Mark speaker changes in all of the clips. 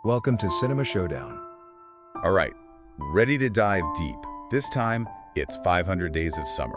Speaker 1: Welcome to Cinema Showdown.
Speaker 2: All right, ready to dive deep. This time, it's 500 Days of Summer,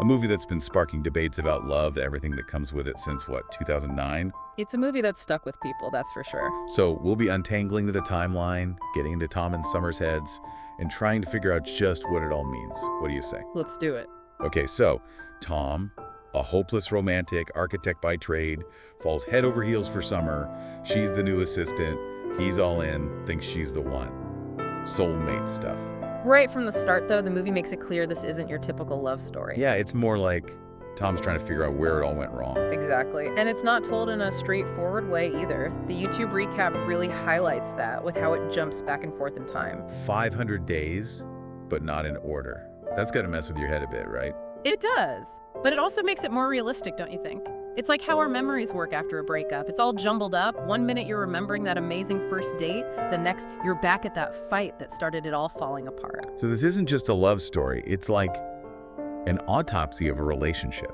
Speaker 2: a movie that's been sparking debates about love, everything that comes with it since, 2009?
Speaker 3: It's a movie that's stuck with people, that's for sure.
Speaker 2: So we'll be untangling the timeline, getting into Tom and Summer's heads, and trying to figure out just what it all means. What do you say?
Speaker 3: Let's do it.
Speaker 2: Okay, so Tom, a hopeless romantic, architect by trade, falls head over heels for Summer. She's the new assistant. He's all in, thinks she's the one. Soulmate stuff.
Speaker 3: Right from the start, though, the movie makes it clear this isn't your typical love story.
Speaker 2: Yeah, it's more like Tom's trying to figure out where it all went wrong.
Speaker 3: Exactly. And it's not told in a straightforward way either. The YouTube recap really highlights that with how it jumps back and forth in time.
Speaker 2: 500 days, but not in order. That's got to mess with your head a bit, right?
Speaker 3: It does. But it also makes it more realistic, don't you think? It's like how our memories work after a breakup. It's all jumbled up. One minute you're remembering that amazing first date, the next you're back at that fight that started it all falling apart.
Speaker 2: So this isn't just a love story. It's like an autopsy of a relationship,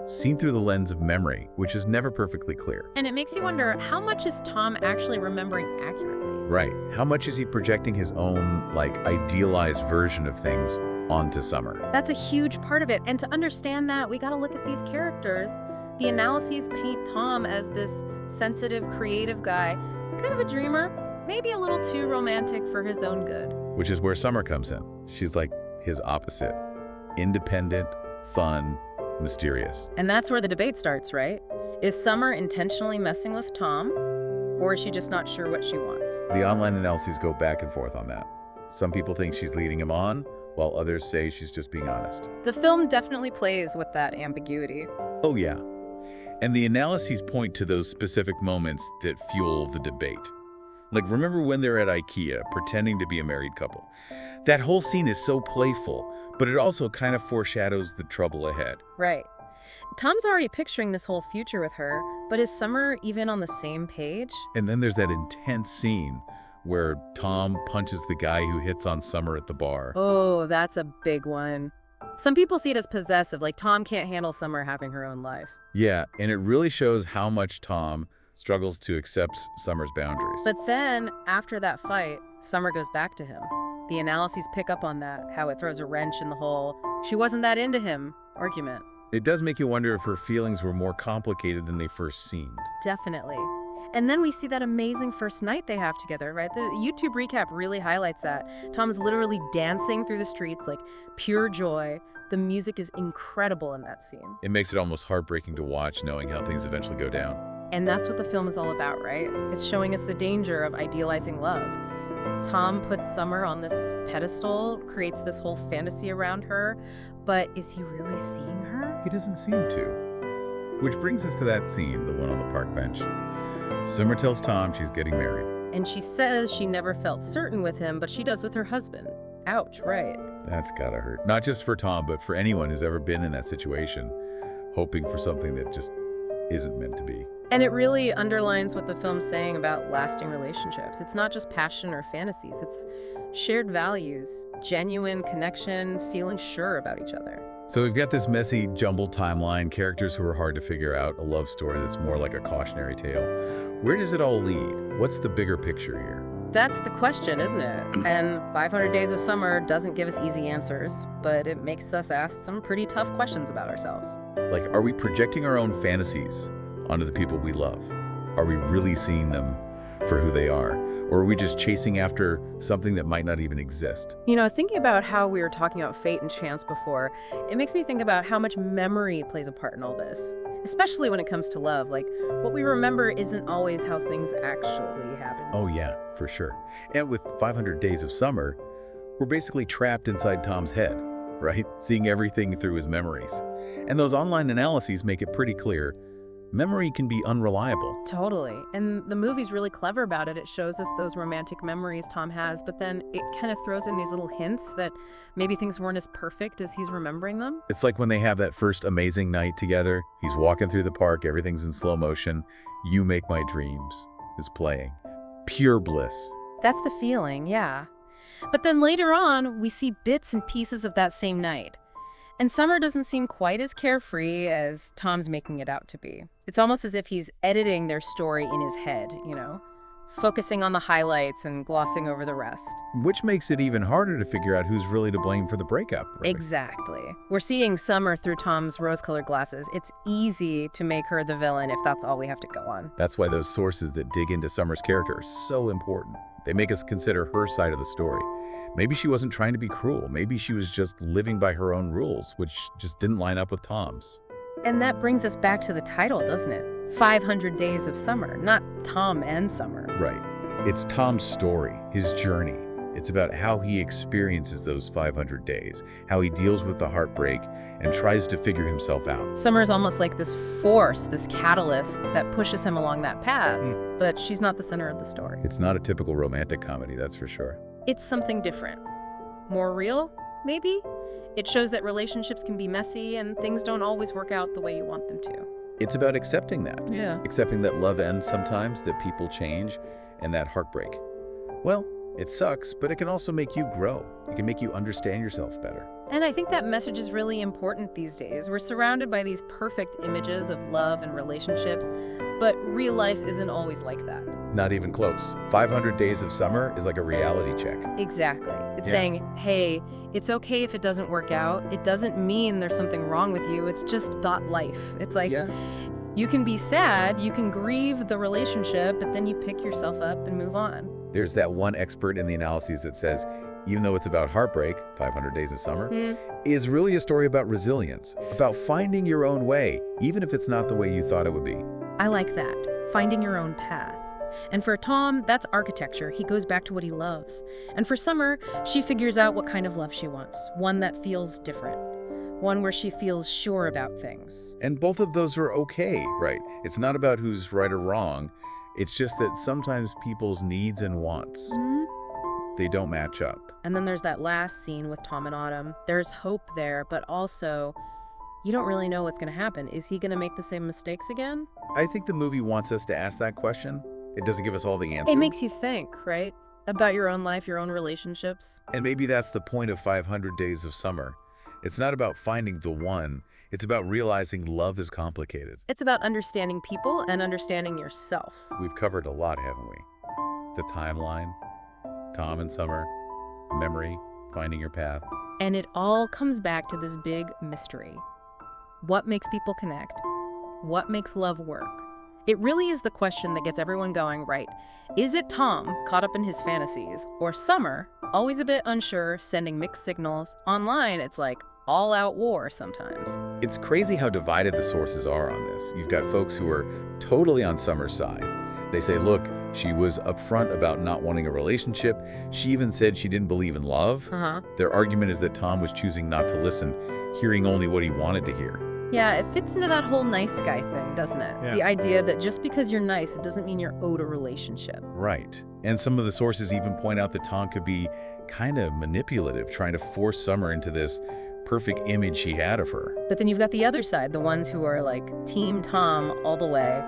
Speaker 2: seen through the lens of memory, which is never perfectly clear.
Speaker 3: And it makes you wonder, how much is Tom actually remembering accurately?
Speaker 2: Right. How much is he projecting his own, idealized version of things onto Summer?
Speaker 3: That's a huge part of it. And to understand that, we got to look at these characters. The analyses paint Tom as this sensitive, creative guy, kind of a dreamer, maybe a little too romantic for his own good.
Speaker 2: Which is where Summer comes in. She's like his opposite. Independent, fun, mysterious.
Speaker 3: And that's where the debate starts, right? Is Summer intentionally messing with Tom, or is she just not sure what she wants?
Speaker 2: The online analyses go back and forth on that. Some people think she's leading him on, while others say she's just being honest.
Speaker 3: The film definitely plays with that ambiguity.
Speaker 2: Oh yeah. And the analyses point to those specific moments that fuel the debate. Like, remember when they're at IKEA pretending to be a married couple? That whole scene is so playful, but it also kind of foreshadows the trouble ahead.
Speaker 3: Right. Tom's already picturing this whole future with her, but is Summer even on the same page?
Speaker 2: And then there's that intense scene where Tom punches the guy who hits on Summer at the bar.
Speaker 3: Oh, that's a big one. Some people see it as possessive, like Tom can't handle Summer having her own life.
Speaker 2: Yeah, and it really shows how much Tom struggles to accept Summer's boundaries.
Speaker 3: But then, after that fight, Summer goes back to him. The analyses pick up on that, how it throws a wrench in the whole "she wasn't that into him" argument.
Speaker 2: It does make you wonder if her feelings were more complicated than they first seemed.
Speaker 3: Definitely. And then we see that amazing first night they have together, right? The YouTube recap really highlights that. Tom's literally dancing through the streets, like pure joy. The music is incredible in that scene.
Speaker 2: It makes it almost heartbreaking to watch, knowing how things eventually go down.
Speaker 3: And that's what the film is all about, right? It's showing us the danger of idealizing love. Tom puts Summer on this pedestal, creates this whole fantasy around her, but is he really seeing her?
Speaker 2: He doesn't seem to. Which brings us to that scene, the one on the park bench. Summer tells Tom she's getting married.
Speaker 3: And she says she never felt certain with him, but she does with her husband. Ouch, right?
Speaker 2: That's gotta hurt. Not just for Tom, but for anyone who's ever been in that situation, hoping for something that just isn't meant to be.
Speaker 3: And it really underlines what the film's saying about lasting relationships. It's not just passion or fantasies, it's shared values, genuine connection, feeling sure about each other.
Speaker 2: So we've got this messy, jumbled timeline, characters who are hard to figure out, a love story that's more like a cautionary tale. Where does it all lead? What's the bigger picture here?
Speaker 3: That's the question, isn't it? And 500 Days of Summer doesn't give us easy answers, but it makes us ask some pretty tough questions about ourselves.
Speaker 2: Like, are we projecting our own fantasies onto the people we love? Are we really seeing them for who they are? Or are we just chasing after something that might not even exist?
Speaker 3: You know, thinking about how we were talking about fate and chance before, it makes me think about how much memory plays a part in all this, especially when it comes to love. Like, what we remember isn't always how things actually happen.
Speaker 2: Oh yeah, for sure. And with 500 Days of Summer, we're basically trapped inside Tom's head, right? Seeing everything through his memories. And those online analyses make it pretty clear memory can be unreliable.
Speaker 3: Totally. And the movie's really clever about it. It shows us those romantic memories Tom has, but then it kind of throws in these little hints that maybe things weren't as perfect as he's remembering them.
Speaker 2: It's like when they have that first amazing night together. He's walking through the park, everything's in slow motion. "You Make My Dreams" is playing. Pure bliss.
Speaker 3: That's the feeling, yeah. But then later on, we see bits and pieces of that same night. And Summer doesn't seem quite as carefree as Tom's making it out to be. It's almost as if he's editing their story in his head, you know? focusing on the highlights and glossing over the rest.
Speaker 2: Which makes it even harder to figure out who's really to blame for the breakup. Right?
Speaker 3: Exactly. We're seeing Summer through Tom's rose-colored glasses. It's easy to make her the villain if that's all we have to go on.
Speaker 2: That's why those sources that dig into Summer's character are so important. They make us consider her side of the story. Maybe she wasn't trying to be cruel. Maybe she was just living by her own rules, which just didn't line up with Tom's.
Speaker 3: And that brings us back to the title, doesn't it? 500 Days of Summer, not Tom and Summer.
Speaker 2: Right. It's Tom's story, his journey. It's about how he experiences those 500 days, how he deals with the heartbreak and tries to figure himself out.
Speaker 3: Summer's almost like this force, this catalyst that pushes him along that path, but she's not the center of the story.
Speaker 2: It's not a typical romantic comedy, that's for sure.
Speaker 3: It's something different. More real, maybe? It shows that relationships can be messy and things don't always work out the way you want them to.
Speaker 2: It's about accepting that.
Speaker 3: Yeah.
Speaker 2: Accepting that love ends sometimes, that people change, and that heartbreak. Well, it sucks, but it can also make you grow. It can make you understand yourself better.
Speaker 3: And I think that message is really important these days. We're surrounded by these perfect images of love and relationships, but real life isn't always like that.
Speaker 2: Not even close. 500 Days of Summer is like a reality check.
Speaker 3: Exactly. It's saying, hey, it's okay if it doesn't work out. It doesn't mean there's something wrong with you. It's just life. It's like, you can be sad, you can grieve the relationship, but then you pick yourself up and move on.
Speaker 2: There's that one expert in the analyses that says, even though it's about heartbreak, 500 Days of Summer, is really a story about resilience, about finding your own way, even if it's not the way you thought it would be.
Speaker 3: I like that. Finding your own path. And for Tom, that's architecture. He goes back to what he loves. And for Summer, she figures out what kind of love she wants. One that feels different. One where she feels sure about things.
Speaker 2: And both of those are okay, right? It's not about who's right or wrong. It's just that sometimes people's needs and wants, they don't match up.
Speaker 3: And then there's that last scene with Tom and Autumn. There's hope there, but also, you don't really know what's going to happen. Is he going to make the same mistakes again?
Speaker 2: I think the movie wants us to ask that question. It doesn't give us all the answers.
Speaker 3: It makes you think, right? About your own life, your own relationships.
Speaker 2: And maybe that's the point of 500 Days of Summer. It's not about finding the one. It's about realizing love is complicated.
Speaker 3: It's about understanding people and understanding yourself.
Speaker 2: We've covered a lot, haven't we? The timeline, Tom and Summer, memory, finding your path.
Speaker 3: And it all comes back to this big mystery. What makes people connect? What makes love work? It really is the question that gets everyone going, right? Is it Tom, caught up in his fantasies, or Summer, always a bit unsure, sending mixed signals? Online, it's like all-out war sometimes.
Speaker 2: It's crazy how divided the sources are on this. You've got folks who are totally on Summer's side. They say, look, she was upfront about not wanting a relationship. She even said she didn't believe in love. Their argument is that Tom was choosing not to listen, hearing only what he wanted to hear.
Speaker 3: Yeah, it fits into that whole nice guy thing, doesn't it?
Speaker 2: Yeah.
Speaker 3: The idea that just because you're nice, it doesn't mean you're owed a relationship.
Speaker 2: Right. And some of the sources even point out that Tom could be kind of manipulative, trying to force Summer into this perfect image he had of her.
Speaker 3: But then you've got the other side, the ones who are like Team Tom all the way.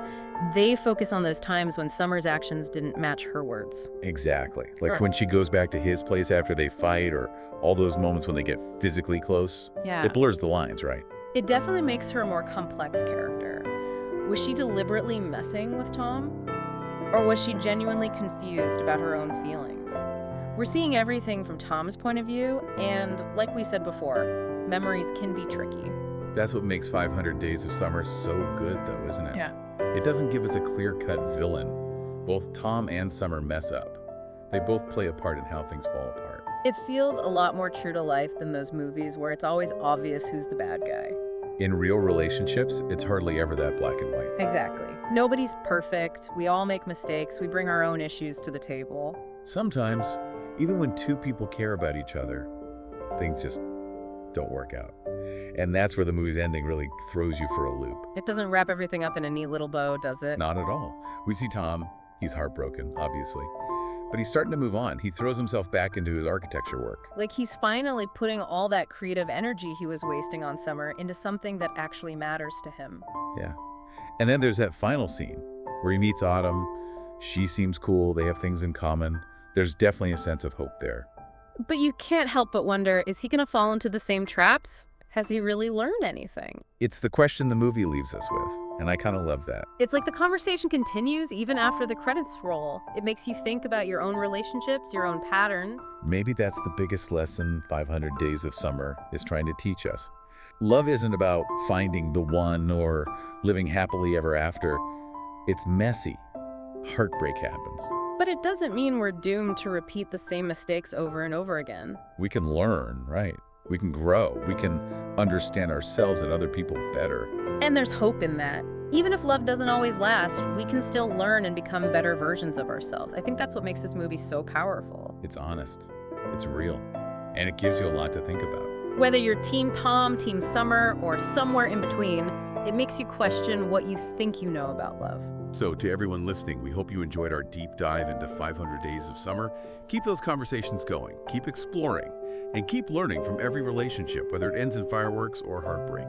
Speaker 3: They focus on those times when Summer's actions didn't match her words.
Speaker 2: Exactly. Like when she goes back to his place after they fight, or all those moments when they get physically close.
Speaker 3: Yeah.
Speaker 2: It blurs the lines, right?
Speaker 3: It definitely makes her a more complex character. Was she deliberately messing with Tom? Or was she genuinely confused about her own feelings? We're seeing everything from Tom's point of view, and like we said before, memories can be tricky.
Speaker 2: That's what makes 500 Days of Summer so good, though, isn't it?
Speaker 3: Yeah.
Speaker 2: It doesn't give us a clear-cut villain. Both Tom and Summer mess up. They both play a part in how things fall apart.
Speaker 3: It feels a lot more true to life than those movies where it's always obvious who's the bad guy.
Speaker 2: In real relationships, it's hardly ever that black and white.
Speaker 3: Exactly. Nobody's perfect. We all make mistakes. We bring our own issues to the table.
Speaker 2: Sometimes, even when two people care about each other, things just don't work out. And that's where the movie's ending really throws you for a loop.
Speaker 3: It doesn't wrap everything up in a neat little bow, does it?
Speaker 2: Not at all. We see Tom. He's heartbroken, obviously. But he's starting to move on. He throws himself back into his architecture work.
Speaker 3: Like he's finally putting all that creative energy he was wasting on Summer into something that actually matters to him.
Speaker 2: Yeah. And then there's that final scene where he meets Autumn. She seems cool. They have things in common. There's definitely a sense of hope there.
Speaker 3: But you can't help but wonder, is he going to fall into the same traps? Has he really learned anything?
Speaker 2: It's the question the movie leaves us with. and I kind of love that.
Speaker 3: It's like the conversation continues even after the credits roll. It makes you think about your own relationships, your own patterns.
Speaker 2: Maybe that's the biggest lesson 500 Days of Summer is trying to teach us. Love isn't about finding the one or living happily ever after. It's messy. Heartbreak happens.
Speaker 3: But it doesn't mean we're doomed to repeat the same mistakes over and over again.
Speaker 2: We can learn, right? We can grow. We can understand ourselves and other people better.
Speaker 3: And there's hope in that. Even if love doesn't always last, we can still learn and become better versions of ourselves. I think that's what makes this movie so powerful.
Speaker 2: It's honest. It's real. And it gives you a lot to think about.
Speaker 3: Whether you're Team Tom, Team Summer, or somewhere in between, it makes you question what you think you know about love.
Speaker 1: So to everyone listening, we hope you enjoyed our deep dive into 500 Days of Summer. Keep those conversations going, keep exploring, and keep learning from every relationship, whether it ends in fireworks or heartbreak.